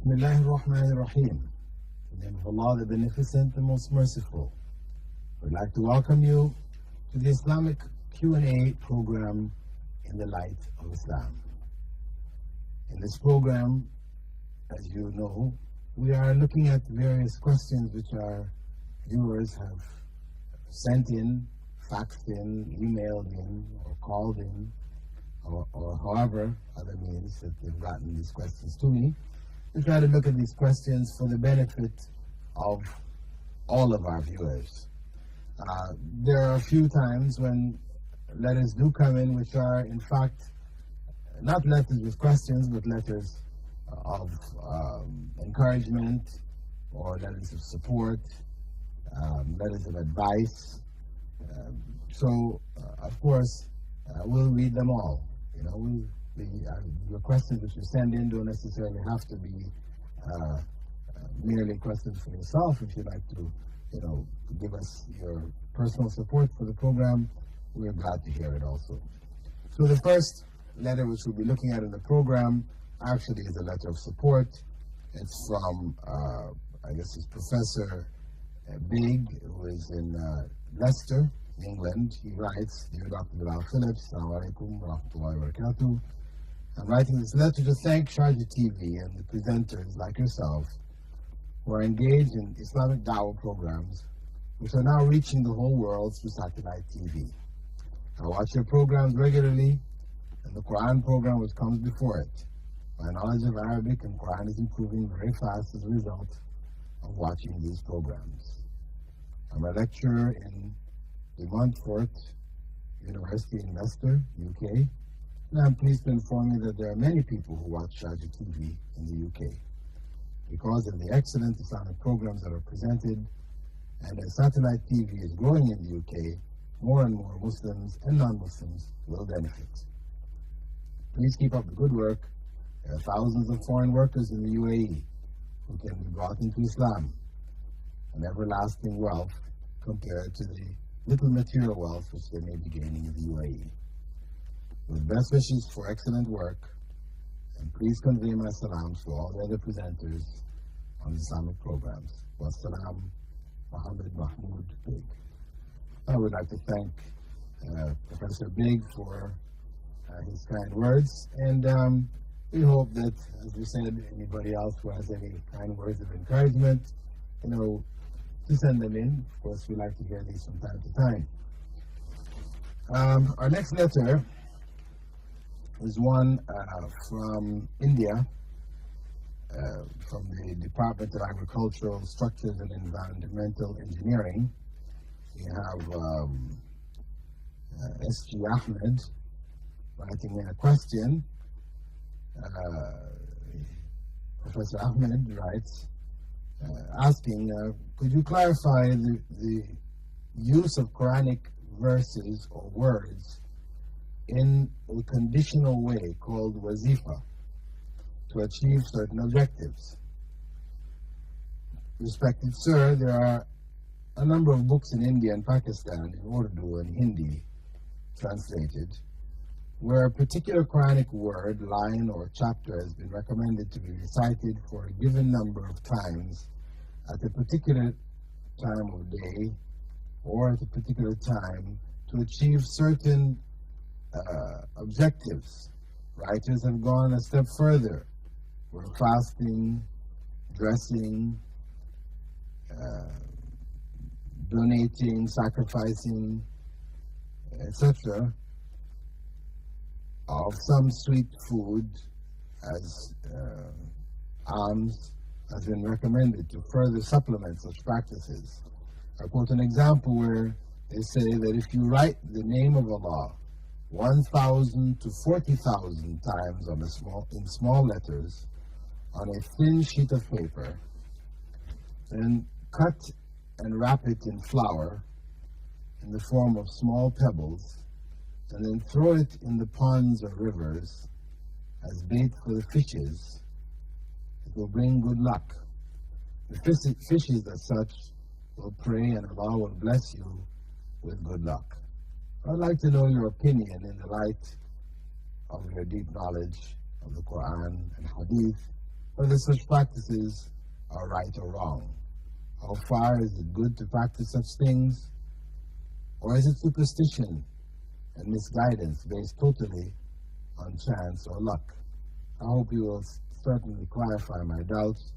Bismillahir Rahmanir Rahim. In the name of Allah, the Beneficent, the Most Merciful. We'd like to welcome you to the Islamic Q&A program in the light of Islam. In this program, as you know, we are looking at various questions which our viewers have sent in, faxed in, emailed in, or called in, or however other means that they've gotten these questions to me. We try to look at these questions for the benefit of all of our viewers. There are a few times when letters do come in which are in fact not letters with questions, but letters of encouragement or letters of support, letters of advice. Of course, we'll read them all. You know, the questions that you send in don't necessarily have to be merely questions for yourself. If you'd like to, give us your personal support for the program, we're glad to hear it also. So the first letter which we'll be looking at in the program actually is a letter of support. It's from, I guess it's Professor Big, who is in Leicester, England. He writes, "Dear Dr. Bilal Phillips, Assalamu alaikum wa rahmatullahi wa barakatuh. I'm writing this letter to thank Sharjah TV and the presenters like yourself who are engaged in Islamic Dawah programs which are now reaching the whole world through satellite TV. I watch your programs regularly and the Quran program which comes before it. My knowledge of Arabic and Quran is improving very fast as a result of watching these programs. I'm a lecturer in the Montfort University in Leicester, UK, and I'm pleased to inform you that there are many people who watch Sharjah TV in the UK. Because of the excellent Islamic programs that are presented, and as satellite TV is growing in the UK, more and more Muslims and non-Muslims will benefit. Please keep up the good work. There are thousands of foreign workers in the UAE who can be brought into Islam, an everlasting wealth compared to the little material wealth which they may be gaining in the UAE. With best wishes for excellent work, and please convey my salams to all the other presenters on Islamic programs. Wassalam, Muhammad Mahmoud Big." I would like to thank Professor Big for his kind words, and we hope that, as we said, anybody else who has any kind words of encouragement, to send them in. Of course, we like to hear these from time to time. Our next letter is one from India, from the Department of Agricultural Structures and Environmental Engineering. We have S.G. Ahmed writing in a question. Professor Ahmed writes, asking, could you clarify the use of Quranic verses or words in a conditional way called wazifa to achieve certain objectives? Respected sir, there are a number of books in India and Pakistan in Urdu and Hindi translated where a particular Quranic word, line, or chapter has been recommended to be recited for a given number of times at a particular time of day or at a particular time to achieve certain objectives. Writers have gone a step further, where fasting, dressing, donating, sacrificing, etc., of some sweet food as alms has been recommended to further supplement such practices. I quote an example where they say that if you write the name of Allah 1,000 to 40,000 times in small letters on a thin sheet of paper, then cut and wrap it in flour in the form of small pebbles, and then throw it in the ponds or rivers as bait for the fishes, it will bring good luck. The fishes as such will pray and Allah will bless you with good luck. I'd like to know your opinion in the light of your deep knowledge of the Quran and Hadith whether such practices are right or wrong. How far is it good to practice such things? Or is it superstition and misguidance based totally on chance or luck? I hope you will certainly clarify my doubts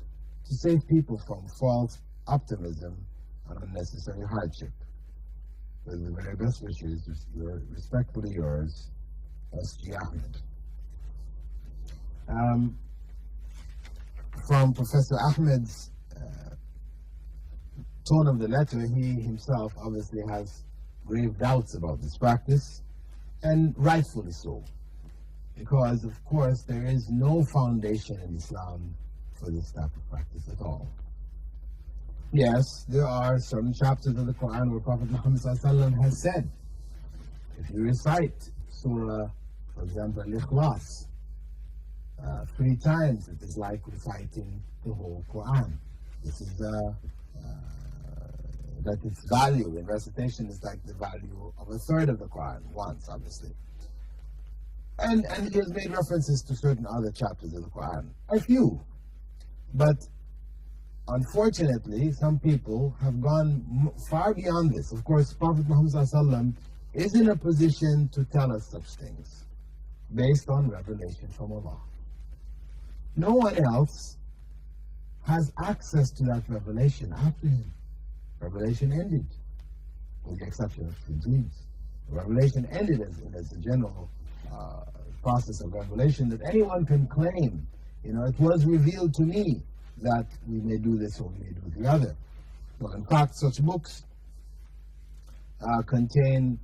to save people from false optimism and unnecessary hardship. With the very best wishes, respectfully yours, S.G. Ahmed. From Professor Ahmed's tone of the letter, he himself obviously has grave doubts about this practice, and rightfully so, because of course there is no foundation in Islam for this type of practice at all. Yes, there are certain chapters of the Quran where Prophet Muhammad ﷺ has said, if you recite Surah, for example, Al-Ikhlas, 3 times, it is like reciting the whole Quran. This is that its value in recitation is like the value of 1/3 of the Quran, once obviously. And he has made references to certain other chapters of the Quran, a few. But unfortunately, some people have gone far beyond this. Of course, Prophet Muhammad ﷺ is in a position to tell us such things based on revelation from Allah. No one else has access to that revelation after him. Revelation ended, with the exception of Injil. Revelation ended as a general process of revelation that anyone can claim, it was revealed to me that we may do this or we may do the other. Well, in fact, such books contain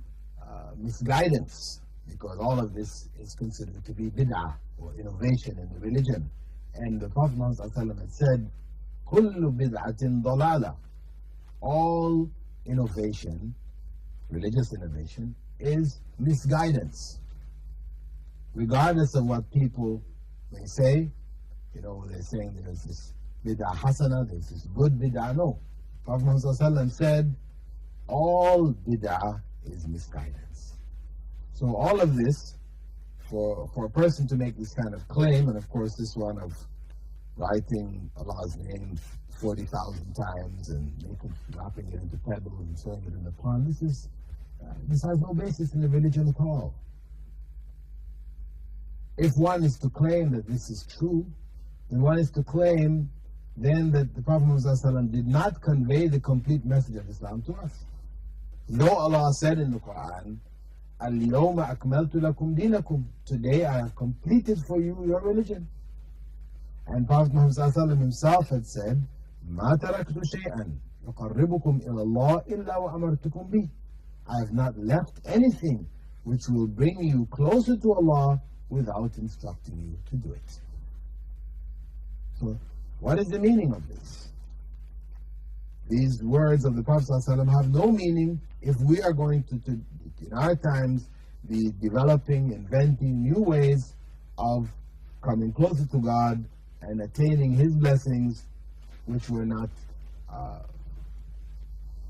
misguidance, because all of this is considered to be bid'ah, or innovation in the religion. And the Prophet Muhammad ﷺ had said, "Kullu bid'atin dalala." All innovation, religious innovation, is misguidance. Regardless of what people may say, they're saying there's this bid'ah hasana, there's this good bid'ah. No. Prophet Muhammad ﷺ said, all bid'ah is misguidance. So all of this, for a person to make this kind of claim, and of course this one of writing Allah's name 40,000 times and dropping it into pebbles and throwing it in the pond, this has no basis in the religion at all. If one is to claim that this is true, then one is to claim then that the Prophet Muhammad ﷺ did not convey the complete message of Islam to us. Though Allah said in the Quran, "Al-yawma akmaltu lakum dinakum," today I have completed for you your religion. And Prophet Muhammad ﷺ himself had said, "Ma taraktu shay'an yuqarribukum ila Allah illa wa amartukum bih." I have not left anything which will bring you closer to Allah without instructing you to do it. So, what is the meaning of this? These words of the Prophet ﷺ have no meaning if we are going to in our times, be developing, inventing new ways of coming closer to God and attaining His blessings, which were not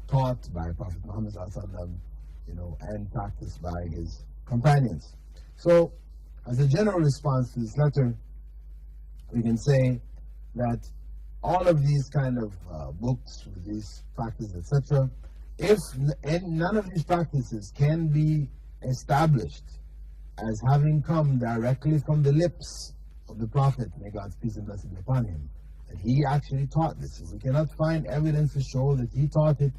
taught by Prophet Muhammad ﷺ, and practiced by his companions. So, as a general response to this letter, we can say that all of these kind of books, with these practices, etc., if none of these practices can be established as having come directly from the lips of the Prophet, may God's peace and blessing be upon him, that he actually taught this. If we cannot find evidence to show that he taught it,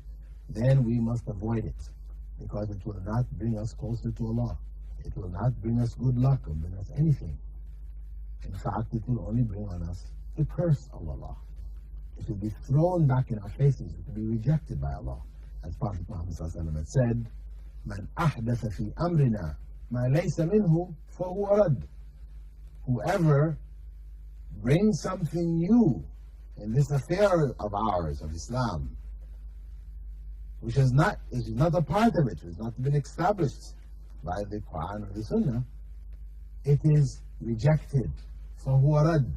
then we must avoid it, because it will not bring us closer to Allah. It will not bring us good luck or bring us anything. In fact, it will only bring on us the curse of Allah. It will be thrown back in our faces. It will be rejected by Allah. As Prophet Muhammad had said, "Man ahdatha fi amrina ma laysa minhu fahuwa rad." Whoever brings something new in this affair of ours, of Islam, which is not a part of it, which has not been established by the Quran or the Sunnah, it is rejected. فَهُوَ رَدْ.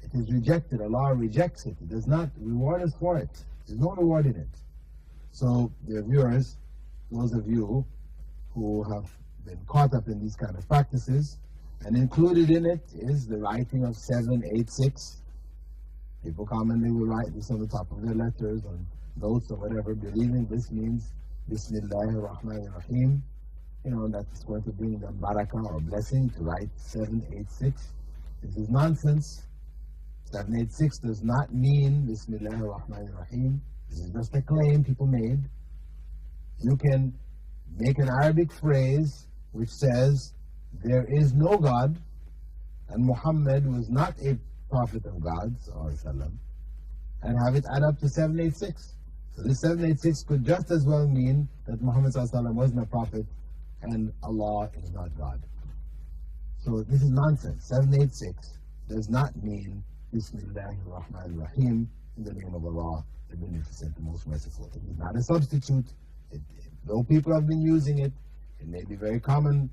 It is rejected. Allah rejects it. He does not reward us for it. There's no reward in it. So, dear viewers, those of you who have been caught up in these kind of practices, and included in it is the writing of 786 People commonly will write this on the top of their letters, on notes or whatever, believing this means Bismillahir Rahmanir Rahim. That's going to bring them barakah or blessing to write 786. This is nonsense. 786 does not mean Bismillahir Rahmanir Rahim. This is just a claim people made. You can make an Arabic phrase which says there is no God and Muhammad was not a prophet of God, and have it add up to 786. So this 786 could just as well mean that Muhammad wasn't a prophet and Allah is not God. So this is nonsense. 786 does not mean Bismillahir Rahmanir Rahim, in the name of Allah, the Beneficent, the Most Merciful. It is not a substitute. Though people have been using it, it may be very common